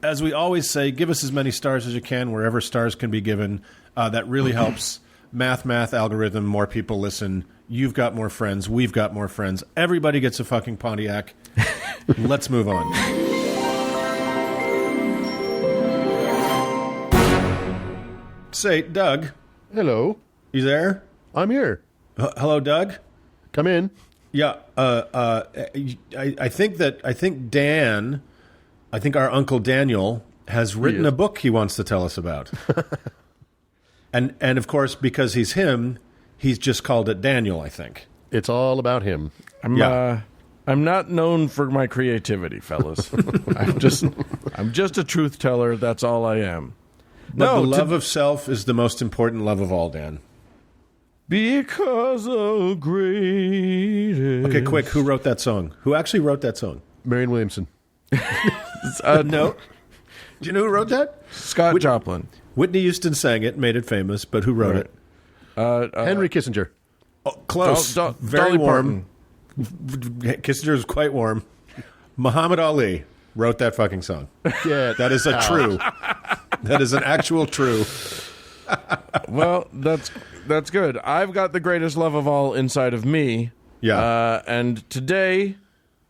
As we always say, give us as many stars as you can wherever stars can be given. That really helps. Math algorithm. More people listen. You've got more friends. We've got more friends. Everybody gets a fucking Pontiac. Let's move on. Say, Doug, Hello. you there? I'm here. Hello, Doug. Come in. Yeah. I think Dan, I think our Uncle Daniel has written a book he wants to tell us about. and of course, because he's him, he's just called it Daniel, I think. It's all about him. I'm not known for my creativity, fellas. I'm just a truth teller. That's all I am. But the love of self is the most important love of all, Dan. Because of great. Okay, quick. Who wrote that song? Who actually wrote that song? Marion Williamson. No. Do you know who wrote that? Scott Joplin. Whitney Houston sang it, made it famous, but who wrote it? Henry Kissinger. Oh, close. Very Dolly warm. Kissinger is quite warm. Muhammad Ali wrote that fucking song. Yeah, That is a true. That is an actual true. Well, that's That's good. I've got the greatest love of all inside of me. Yeah. And today,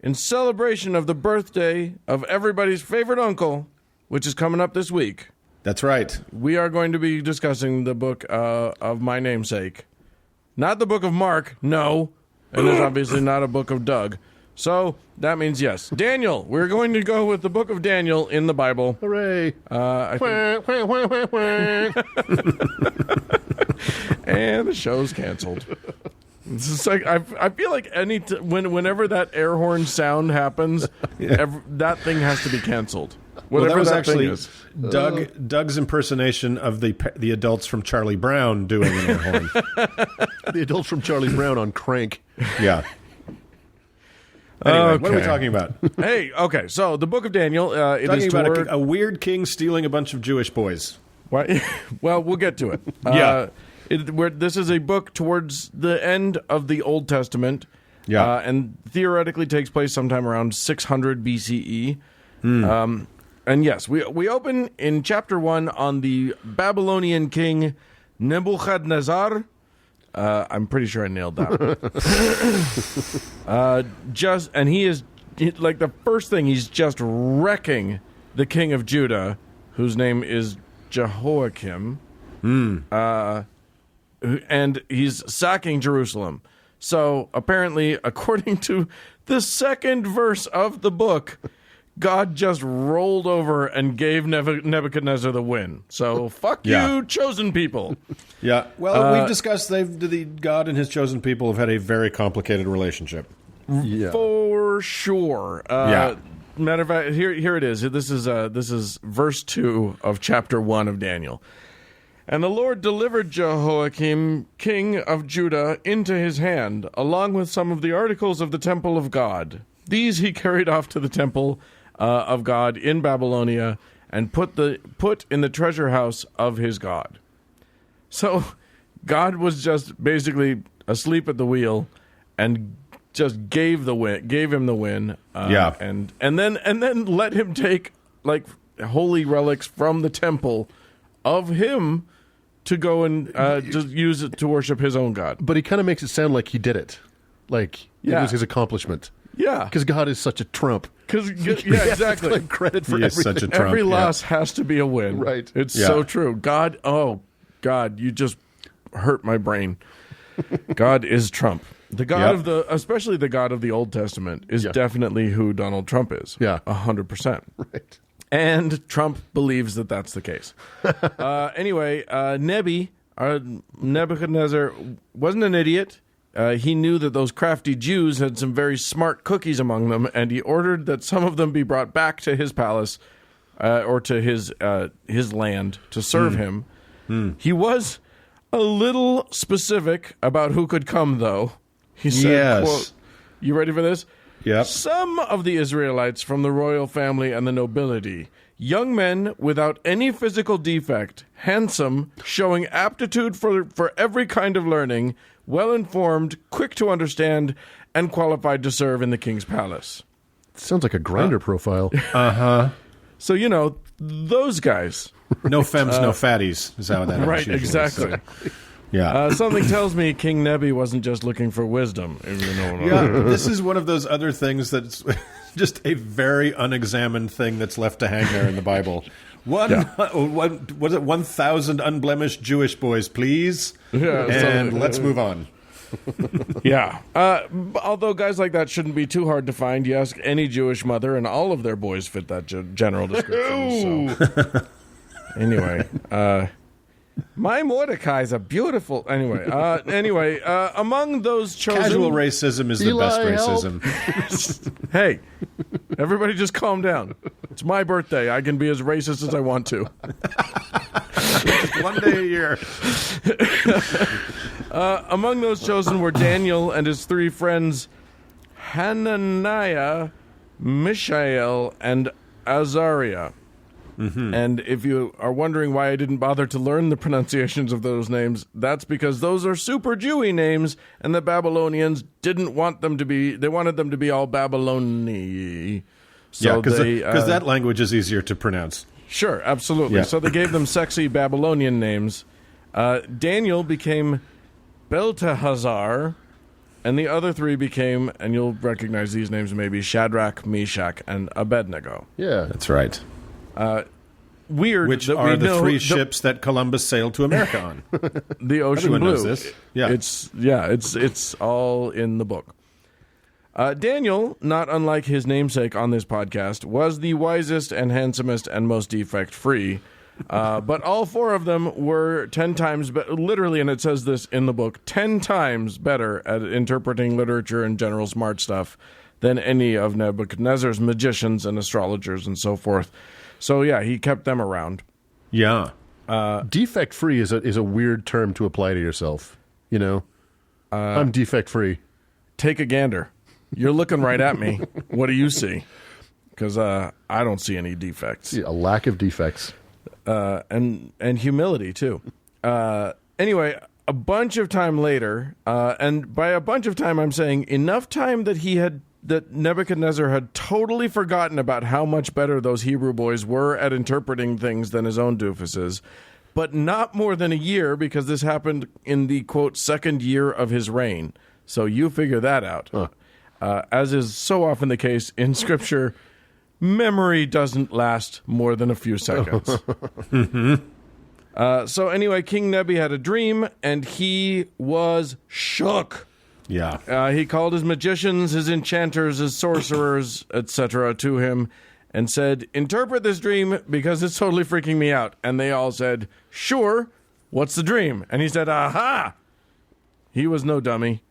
in celebration of the birthday of everybody's favorite uncle, which is coming up this week, That's right. we are going to be discussing the book of my namesake. Not the book of Mark, no. And there's obviously not a book of Doug. So that means yes. Daniel. We're going to go with the book of Daniel in the Bible. Hooray! I think- And the show's canceled. It's just like I feel like whenever that air horn sound happens, that thing has to be canceled. Well, that was actually thing is. Doug's impersonation of the adults from Charlie Brown doing an air horn. The adults from Charlie Brown on crank. Yeah. Anyway, what are we Okay. talking about? Hey, okay, so the book of Daniel. It Talking is about toward. a weird king stealing a bunch of Jewish boys. Why? Well, we'll get to it. Yeah. This is a book towards the end of the Old Testament. Yeah. And theoretically takes place sometime around 600 BCE. And yes, we open in chapter 1 on the Babylonian king Nebuchadnezzar. I'm pretty sure I nailed that. And he is like the first thing, he's just wrecking the king of Judah, whose name is Jehoiakim. And he's sacking Jerusalem. So apparently, according to the second verse of the book, God just rolled over and gave Nebuchadnezzar the win. So fuck Yeah. you, chosen people. Yeah. Well, we've discussed God and his chosen people have had a very complicated relationship. For sure. Yeah. Matter of fact, here it is. This is verse 2 of chapter 1 of Daniel. And the Lord delivered Jehoiakim, king of Judah, into his hand, along with some of the articles of the temple of God. These he carried off to the temple of God in Babylonia and put in the treasure house of his God. So God was just basically asleep at the wheel and just gave him the win. Yeah. and then let him take like holy relics from the temple of him to go and just use it to worship his own God. But he kind of makes it sound like he did it. Like it Yeah. was his accomplishment. Yeah, Because God is such a Trump. because You have to exactly. claim credit for He is everything. such a Trump. Every yeah. loss has to be a win. Right. It's Yeah. so true. God, you just hurt my brain. God is Trump. The God Yep. especially the God of the Old Testament is Yeah. definitely who Donald Trump is. Yeah. 100%. Right. And Trump believes that that's the case. Anyway, Nebuchadnezzar wasn't an idiot. He knew that those crafty Jews had some very smart cookies among them, and he ordered that some of them be brought back to his palace or to his land to serve him. He was a little specific about who could come, though. He said, Yes. quote, you ready for this? Yep. Some of the Israelites from the royal family and the nobility, young men without any physical defect, handsome, showing aptitude for every kind of learning, well-informed, quick to understand, and qualified to serve in the king's palace. Sounds like a grinder profile. So, those guys. No femmes, no fatties is how that Right, usually is. exactly. Yeah. Something tells me King Nebi wasn't just looking for wisdom. If you know what I Yeah, mean. this is one of those other things that's just a very unexamined thing that's left to hang there in the Bible. Was it 1,000 unblemished Jewish boys, please? Yeah, and so- let's move on. Yeah. Although guys like that shouldn't be too hard to find. You ask any Jewish mother, and all of their boys fit that general description. So. Anyway, my Mordecai's a beautiful. Anyway, among those chosen, Casual racism is the Eli, best help. racism. Hey, everybody, just calm down. It's my birthday. I can be as racist as I want to. One day a year. Among those chosen were Daniel and his three friends, Hananiah, Mishael, and Azariah. And if you are wondering why I didn't bother to learn the pronunciations of those names, that's because those are super Jewy names, and the Babylonians didn't want them to be. They wanted them to be all Babyloni. So Yeah, because they, that language is easier to pronounce. Sure, absolutely. Yeah. So they gave them sexy Babylonian names, Daniel became Belteshazzar, and the other three became, and you'll recognize these names maybe, Shadrach, Meshach, and Abednego. Yeah. That's right. Weird. Which that are we the know three ships that Columbus sailed to America on. the Ocean Everyone Blue. knows this. Yeah. It's all in the book. Daniel, not unlike his namesake on this podcast, was the wisest and handsomest and most defect-free. But all four of them were 10 times, literally, and it says this in the book, 10 times better at interpreting literature and general smart stuff than any of Nebuchadnezzar's magicians and astrologers and so forth. So, yeah, he kept them around. Yeah. Defect-free is a weird term to apply to yourself, you know? I'm defect-free. Take a gander. You're looking right at me. What do you see? Because I don't see any defects. Yeah, a lack of defects. And humility, too. Anyway, a bunch of time later, and by a bunch of time I'm saying enough time that Nebuchadnezzar had totally forgotten about how much better those Hebrew boys were at interpreting things than his own doofuses, but not more than a year, because this happened in the, quote, second year of his reign. So you figure that out. Huh. As is so often the case in Scripture, memory doesn't last more than a few seconds. So anyway, King Nebi had a dream, and he was shook. Yeah. He called his magicians, his enchanters, his sorcerers, etc. to him and said, interpret this dream because it's totally freaking me out. And they all said, sure, what's the dream? And he said, aha! He was no dummy.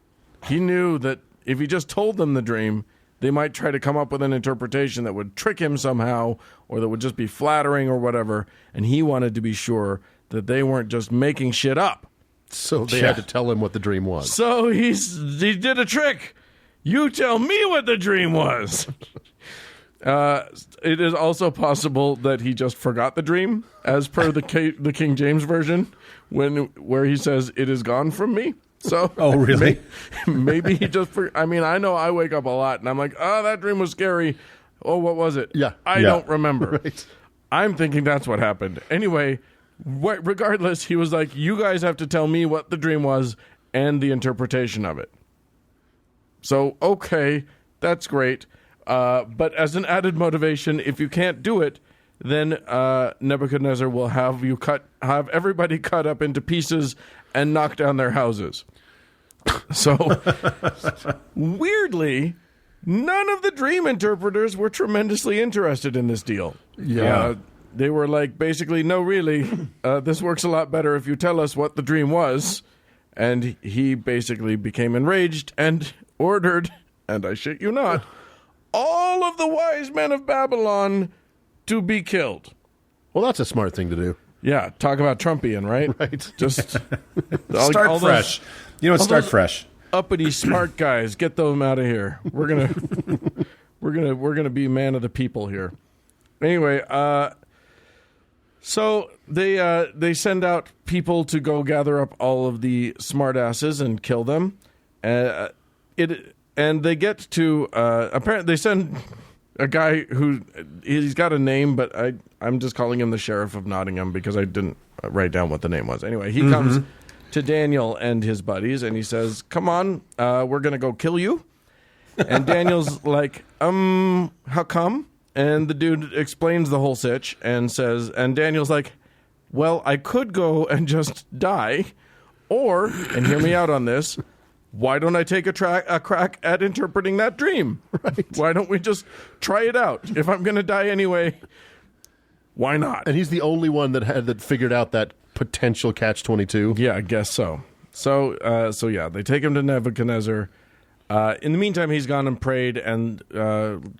He knew that if he just told them the dream, they might try to come up with an interpretation that would trick him somehow or that would just be flattering or whatever. And he wanted to be sure that they weren't just making shit up. So they had to tell him what the dream was. So he did a trick. You tell me what the dream was. It is also possible that he just forgot the dream, as per the King James version, where he says, it is gone from me. So, oh, really? Maybe he just I mean, I know I wake up a lot, and I'm like, oh, that dream was scary. Oh, what was it? Yeah. I don't remember. Right. I'm thinking that's what happened. Anyway, regardless, he was like, you guys have to tell me what the dream was and the interpretation of it. So, okay, that's great. But as an added motivation, if you can't do it, then Nebuchadnezzar will have everybody cut up into pieces and knock down their houses. So, weirdly, none of the dream interpreters were tremendously interested in this deal. Yeah. They were like, basically, no, really, this works a lot better if you tell us what the dream was. And he basically became enraged and ordered, and I shit you not, all of the wise men of Babylon to be killed. Well, that's a smart thing to do. Yeah, talk about Trumpian, right? Right. Just Start fresh. Start fresh. Uppity smart guys, get them out of here. We're gonna be man of the people here. Anyway, so they send out people to go gather up all of the smartasses and kill them. And they get to apparently they send a guy who he's got a name, but I'm just calling him the Sheriff of Nottingham because I didn't write down what the name was. Anyway, he comes to Daniel and his buddies and he says, "Come on, we're gonna go kill you." And Daniel's like, how come? And the dude explains the whole sitch and says, and Daniel's like, well, I could go and just die, or, and hear me out on this, why don't I take a crack at interpreting that dream? Right. Why don't we just try it out? If I'm going to die anyway, why not? And he's the only one that figured out that potential catch-22. Yeah, I guess so. So yeah, they take him to Nebuchadnezzar. In the meantime, he's gone and prayed, and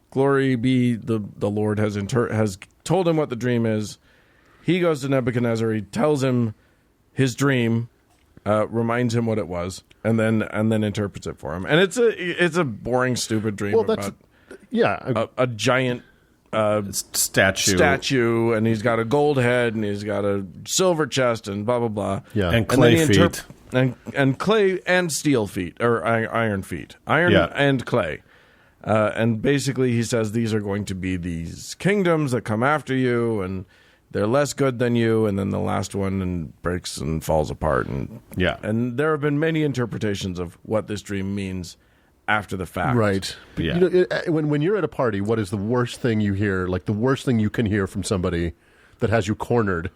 glory be the Lord has told him what the dream is. He goes to Nebuchadnezzar. He tells him his dream, reminds him what it was, and then interprets it for him. And it's a boring, stupid dream about a giant statue, and he's got a gold head, and he's got a silver chest, and blah blah blah. Yeah, and clay feet. And clay and steel feet, or iron feet. And clay. And basically he says these are going to be these kingdoms that come after you, and they're less good than you, and then the last one breaks and falls apart. And and there have been many interpretations of what this dream means after the fact. Right. Yeah. You know, when you're at a party, what is the worst thing you hear? Like the worst thing you can hear from somebody that has you cornered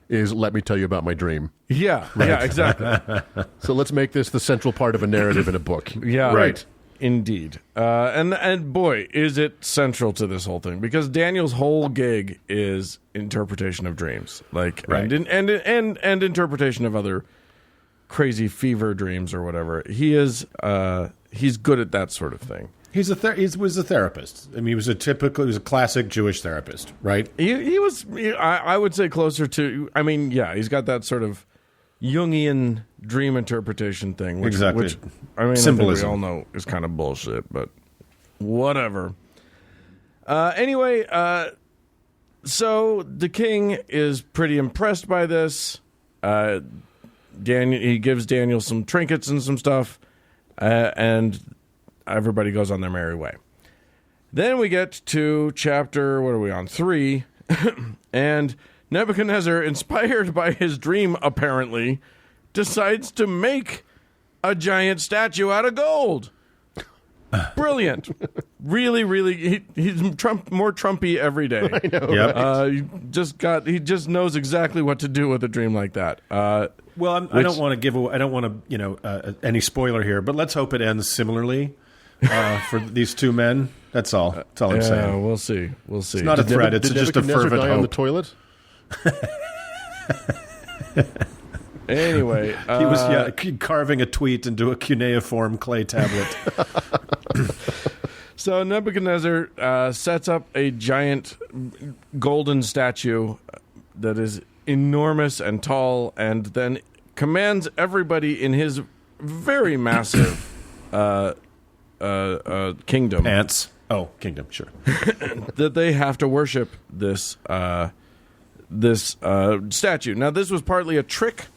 is, let me tell you about my dream. Yeah. Yeah, exactly. So let's make this the central part of a narrative in a book. Yeah. Right. Indeed. And boy, is it central to this whole thing, because Daniel's whole gig is interpretation of dreams, like Right. and interpretation of other crazy fever dreams or whatever. He is he's good at that sort of thing. He was a therapist. I mean, he was a classic Jewish therapist, right? He was, I would say, closer to, I mean, yeah, he's got that sort of Jungian dream interpretation thing, which, Exactly. which I mean, Symbolism. I think we all know is kind of bullshit, but whatever. Anyway, so the king is pretty impressed by this. He gives Daniel some trinkets and some stuff, and everybody goes on their merry way. Then we get to chapter, what are we on, 3, and Nebuchadnezzar, inspired by his dream apparently, decides to make a giant statue out of gold. Brilliant. Really, really, he's more Trumpy every day. I know. Yep. He just knows exactly what to do with a dream like that. Well, I don't want to give away. I don't want to, any spoiler here. But let's hope it ends similarly for these two men. That's all. That's all I'm saying. We'll see. We'll see. It's not a threat. It's Did just a Nebuchadnezzar fervent die hope. on the toilet? Anyway, He was carving a tweet into a cuneiform clay tablet. so Nebuchadnezzar sets up a giant golden statue that is enormous and tall, and then commands everybody in his very massive kingdom Ants. Oh, kingdom. Sure. that they have to worship this statue. Now, this was partly a trick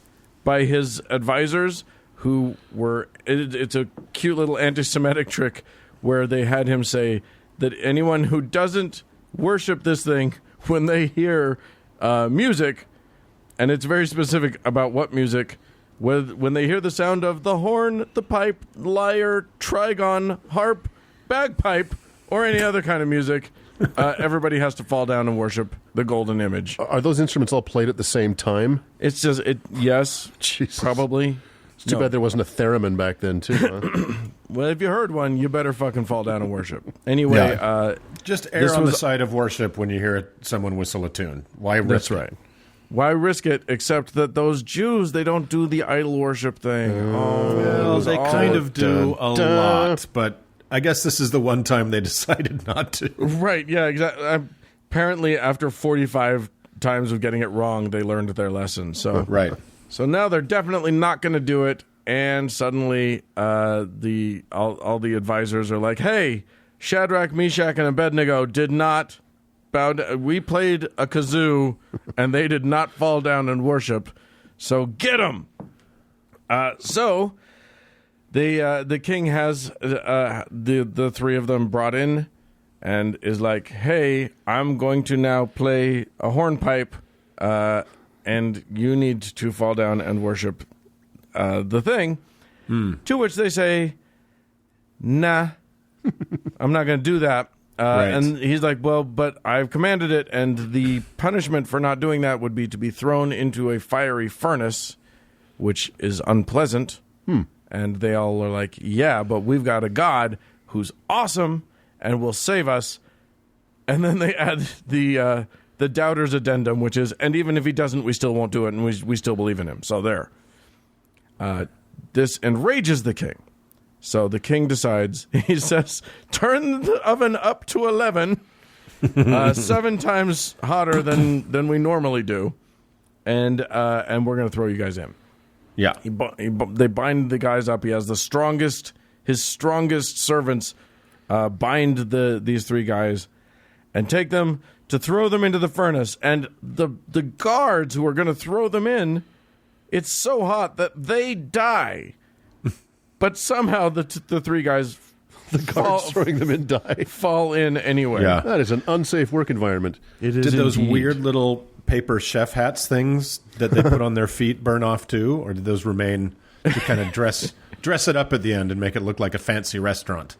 by his advisors, who were. It's a cute little anti-Semitic trick where they had him say that anyone who doesn't worship this thing when they hear music, and it's very specific about what music, when they hear the sound of the horn, the pipe, lyre, trigon, harp, bagpipe, or any other kind of music, everybody has to fall down and worship the golden image. Are those instruments all played at the same time? It's just, yes, Jesus. probably. It's too bad there wasn't a theremin back then, too. Huh? Well, if you heard one, you better fucking fall down and worship. Anyway, Just err This on the was- side of worship when you hear someone whistle a tune. Why risk that's it? right. Why risk it, except that those Jews, they don't do the idol worship thing. Well, they kind of do a dun. lot, but I guess this is the one time they decided not to. Right, yeah, exactly. Apparently, after 45 times of getting it wrong, they learned their lesson. So Right. So now they're definitely not going to do it, and suddenly all the advisors are like, "Hey, Shadrach, Meshach, and Abednego did not bow down. We played a kazoo, and they did not fall down and worship. So get them." So the king has the three of them brought in, and is like, "Hey, I'm going to now play a hornpipe, and you need to fall down and worship the thing." To which they say, "Nah, I'm not going to do that." Right. And he's like, "Well, but I've commanded it, and the punishment for not doing that would be to be thrown into a fiery furnace, which is unpleasant." And they all are like, "Yeah, but we've got a God who's awesome and will save us." And then they add the doubter's addendum, which is, "And even if he doesn't, we still won't do it, and we still believe in him." So there. This enrages the king. So the king decides, he says, "Turn the oven up to 11, 7 times hotter than we normally do, and we're going to throw you guys in." Yeah. They bind the guys up. He has his strongest servants bind these 3 guys and take them to throw them into the furnace. And the guards who are going to throw them in, it's so hot that they die. But somehow the 3 guys, The guards throwing them in die. fall in anyway. Yeah. That is an unsafe work environment. It is Did those indeed. weird little paper chef hats things that they put on their feet burn off too, or did those remain to kind of dress it up at the end and make it look like a fancy restaurant?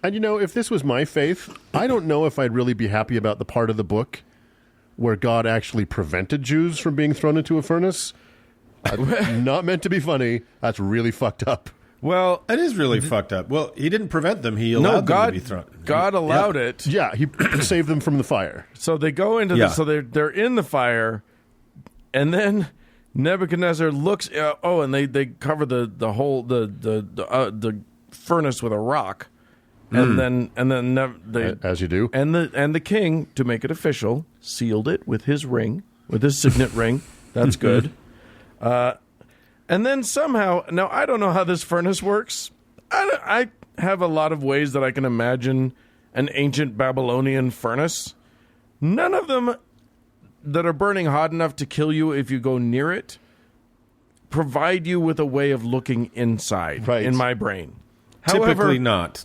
And if this was my faith, I don't know if I'd really be happy about the part of the book where God actually prevented Jews from being thrown into a furnace. Not meant to be funny. That's really fucked up. Well, That is really fucked up. Well, he didn't prevent them. He allowed them to be thrown. God allowed it. Yeah, he saved them from the fire. So they go into so they're in the fire, and then Nebuchadnezzar looks. And they cover the whole the furnace with a rock, and then they, as you do, and the king, to make it official, sealed it with his ring, with his signet ring. That's good. And then somehow, now I don't know how this furnace works. I have a lot of ways that I can imagine an ancient Babylonian furnace. None of them that are burning hot enough to kill you if you go near it provide you with a way of looking inside in my brain. Typically not,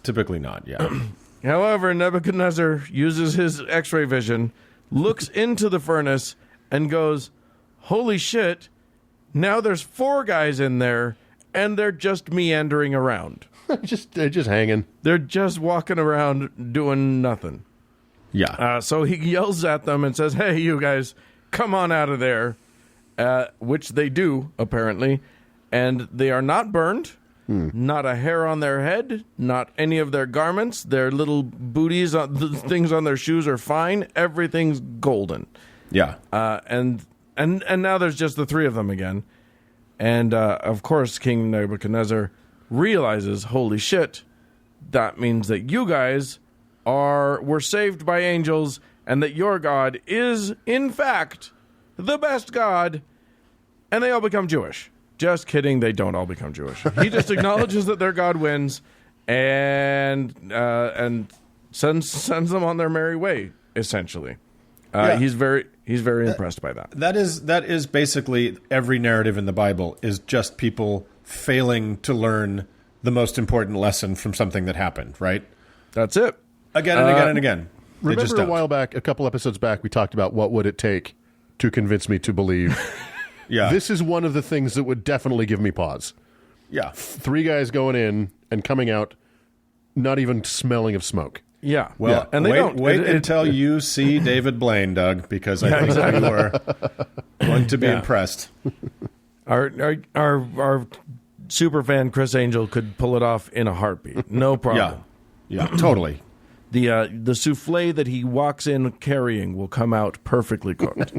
yeah. However, Nebuchadnezzar uses his X-ray vision, looks into the furnace, and goes, holy shit, now there's 4 guys in there, and they're just meandering around. They're just hanging. They're just walking around doing nothing. Yeah. So he yells at them and says, hey, you guys, come on out of there, which they do, apparently, and they are not burned. Not a hair on their head, not any of their garments. Their little booties, the things on their shoes are fine. Everything's golden. Yeah. And now there's just the 3 of them again. And, of course, King Nebuchadnezzar realizes, holy shit, that means that you guys were saved by angels and that your God is, in fact, the best God. And they all become Jewish. Just kidding, they don't all become Jewish. He just acknowledges that their God wins and sends them on their merry way, essentially. He's very impressed by that. That is basically every narrative in the Bible is just people failing to learn the most important lesson from something that happened, right? That's it. Again and again and again. Remember a while back, a couple episodes back, we talked about what would it take to convince me to believe. Yeah. This is one of the things that would definitely give me pause. Yeah. 3 guys going in and coming out not even smelling of smoke. Yeah. Well, and they wait until you see David Blaine, Doug, because I think you are going to be impressed. Our super fan Chris Angel could pull it off in a heartbeat. No problem. Yeah, totally. The souffle that he walks in carrying will come out perfectly cooked.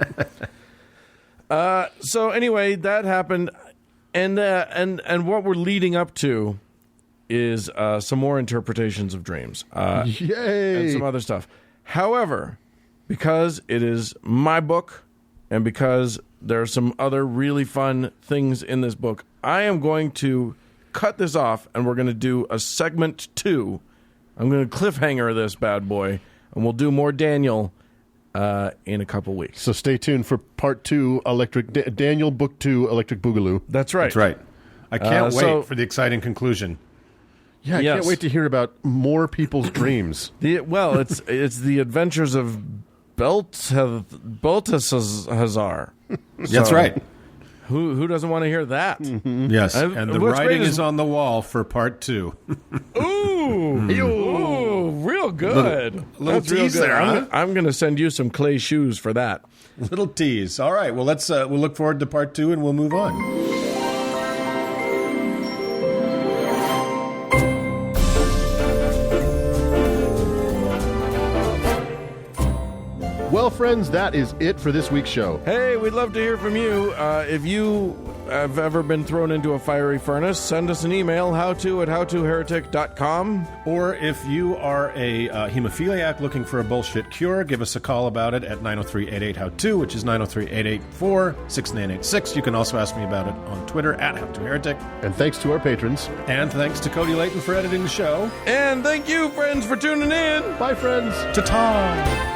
So anyway, that happened, and what we're leading up to is some more interpretations of dreams. Yay! And some other stuff. However, because it is my book, and because there are some other really fun things in this book, I am going to cut this off, and we're going to do a segment 2. I'm going to cliffhanger this bad boy, and we'll do more Daniel in a couple weeks. So stay tuned for part 2, Daniel Book 2, Electric Boogaloo. That's right. That's right. I can't wait for the exciting conclusion. Yeah, I can't wait to hear about more people's dreams. It's the adventures of Belteshazzar. That's right. Who doesn't want to hear that? Mm-hmm. Yes, and the writing is on the wall for part 2. Ooh, real good. Little That's real tease good. there, huh? I'm going to send you some clay shoes for that. Little tease. All right. Well, we'll look forward to part 2, and we'll move on. Well, friends, that is it for this week's show. Hey, we'd love to hear from you. If you have ever been thrown into a fiery furnace, send us an email, howto@howtoheretic.com. Or if you are a hemophiliac looking for a bullshit cure, give us a call about it at 903-88-HOW-TO, which is 903-884-6986. You can also ask me about it on Twitter at howtoheretic. And thanks to our patrons. And thanks to Cody Layton for editing the show. And thank you, friends, for tuning in. Bye, friends. Ta-ta!